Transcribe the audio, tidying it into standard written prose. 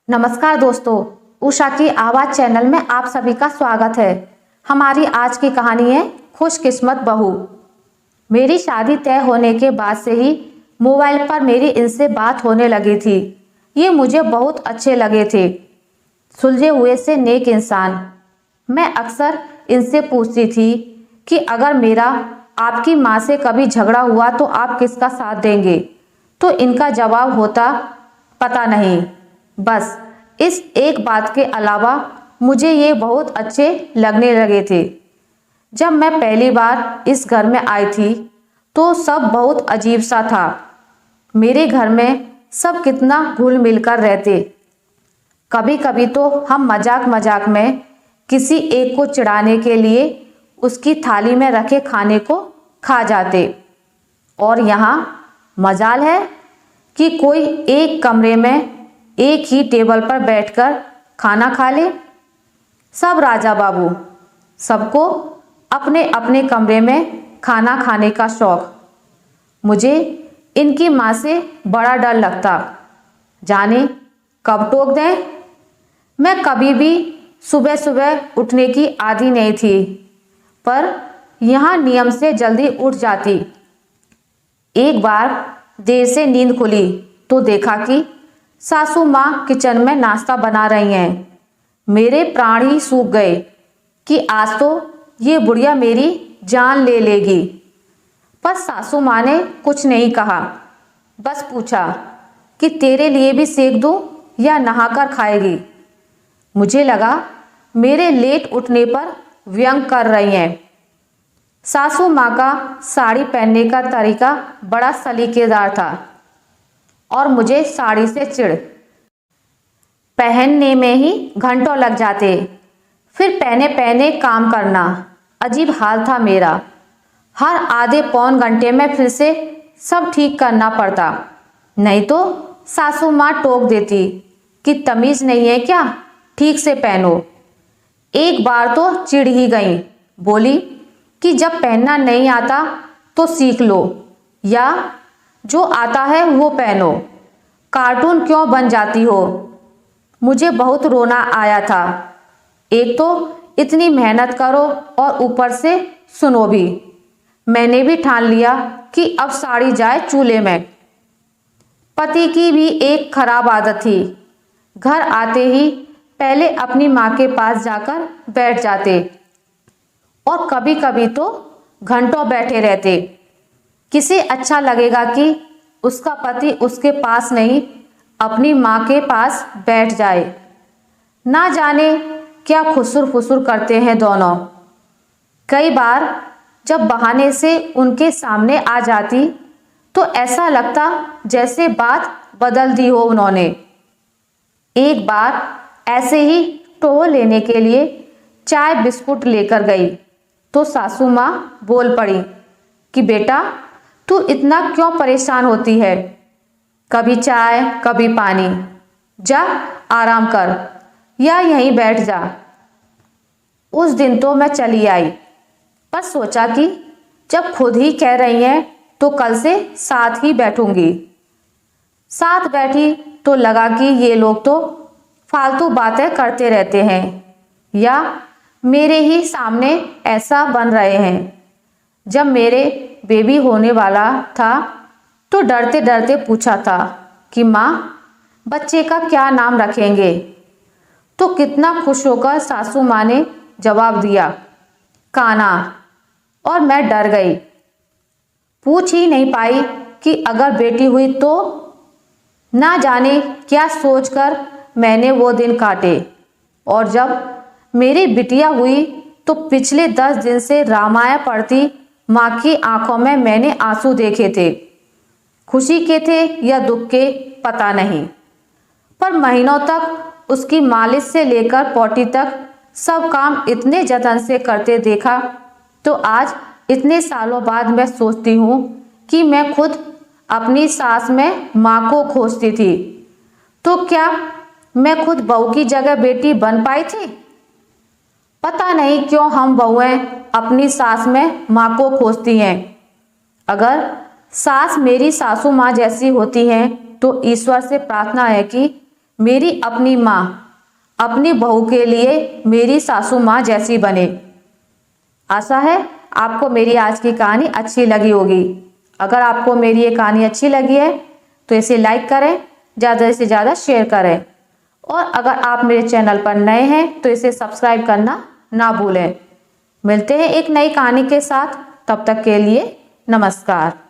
नमस्कार दोस्तों, उषा की आवाज़ चैनल में आप सभी का स्वागत है। हमारी आज की कहानी है खुशकिस्मत बहू। मेरी शादी तय होने के बाद से ही मोबाइल पर मेरी इनसे बात होने लगी थी। ये मुझे बहुत अच्छे लगे थे, सुलझे हुए से नेक इंसान। मैं अक्सर इनसे पूछती थी कि अगर मेरा आपकी माँ से कभी झगड़ा हुआ तो आप किसका साथ देंगे? तो इनका जवाब होता, पता नहीं। बस इस एक बात के अलावा मुझे ये बहुत अच्छे लगने लगे थे। जब मैं पहली बार इस घर में आई थी तो सब बहुत अजीब सा था। मेरे घर में सब कितना घुल मिल कर रहते। कभी कभी तो हम मजाक मजाक में किसी एक को चिढ़ाने के लिए उसकी थाली में रखे खाने को खा जाते। और यहाँ मजाल है कि कोई एक कमरे में एक ही टेबल पर बैठकर खाना खा ले। सब राजा बाबू, सबको अपने अपने कमरे में खाना खाने का शौक। मुझे इनकी माँ से बड़ा डर लगता, जाने कब टोक दें। मैं कभी भी सुबह सुबह उठने की आदी नहीं थी, पर यहाँ नियम से जल्दी उठ जाती। एक बार देर से नींद खुली तो देखा कि सासू माँ किचन में नाश्ता बना रही हैं। मेरे प्राण ही सूख गए कि आज तो ये बुढ़िया मेरी जान ले लेगी। पर सासू माँ ने कुछ नहीं कहा, बस पूछा कि तेरे लिए भी सेक दूं या नहाकर खाएगी। मुझे लगा मेरे लेट उठने पर व्यंग कर रही हैं। सासू माँ का साड़ी पहनने का तरीका बड़ा सलीकेदार था और मुझे साड़ी से चिढ़। पहनने में ही घंटों लग जाते, फिर पहने पहने काम करना। अजीब हाल था मेरा। हर आधे पौन घंटे में फिर से सब ठीक करना पड़ता, नहीं तो सासू माँ टोक देती कि तमीज़ नहीं है क्या, ठीक से पहनो। एक बार तो चिढ़ ही गई, बोली कि जब पहनना नहीं आता तो सीख लो या जो आता है वो पहनो, कार्टून क्यों बन जाती हो। मुझे बहुत रोना आया था। एक तो इतनी मेहनत करो और ऊपर से सुनो भी। मैंने भी ठान लिया कि अब साड़ी जाए चूल्हे में। पति की भी एक खराब आदत थी, घर आते ही पहले अपनी माँ के पास जाकर बैठ जाते और कभी कभी तो घंटों बैठे रहते। किसे अच्छा लगेगा कि उसका पति उसके पास नहीं, अपनी माँ के पास बैठ जाए। ना जाने क्या खुसुर फुसुर करते हैं दोनों। कई बार जब बहाने से उनके सामने आ जाती तो ऐसा लगता जैसे बात बदल दी हो उन्होंने। एक बार ऐसे ही टोह लेने के लिए चाय बिस्कुट लेकर गई तो सासू माँ बोल पड़ी कि बेटा तू इतना क्यों परेशान होती है, कभी चाय कभी पानी, जा आराम कर या यहीं बैठ जा। उस दिन तो मैं चली आई, पर सोचा कि जब खुद ही कह रही हैं तो कल से साथ ही बैठूंगी। साथ बैठी तो लगा कि ये लोग तो फालतू बातें करते रहते हैं या मेरे ही सामने ऐसा बन रहे हैं। जब मेरे बेबी होने वाला था तो डरते डरते पूछा था कि माँ बच्चे का क्या नाम रखेंगे, तो कितना खुश होकर सासू माँ ने जवाब दिया, काना। और मैं डर गई, पूछ ही नहीं पाई कि अगर बेटी हुई तो। ना जाने क्या सोचकर मैंने वो दिन काटे। और जब मेरी बिटिया हुई तो पिछले 10 दिन से रामायण पढ़ती माँ की आंखों में मैंने आंसू देखे थे। खुशी के थे या दुख के पता नहीं, पर महीनों तक उसकी मालिश से लेकर पॉटी तक सब काम इतने जतन से करते देखा तो आज इतने सालों बाद मैं सोचती हूँ कि मैं खुद अपनी सास में माँ को खोजती थी तो क्या मैं खुद बहू की जगह बेटी बन पाई थी। पता नहीं क्यों हम बहुएं अपनी सास में माँ को खोजती हैं। अगर सास मेरी सासू माँ जैसी होती हैं तो ईश्वर से प्रार्थना है कि मेरी अपनी माँ अपनी बहू के लिए मेरी सासू माँ जैसी बने। आशा है आपको मेरी आज की कहानी अच्छी लगी होगी। अगर आपको मेरी ये कहानी अच्छी लगी है तो इसे लाइक करें, ज़्यादा से ज़्यादा शेयर करें, और अगर आप मेरे चैनल पर नए हैं तो इसे सब्सक्राइब करना ना भूलें। मिलते हैं एक नई कहानी के साथ, तब तक के लिए नमस्कार।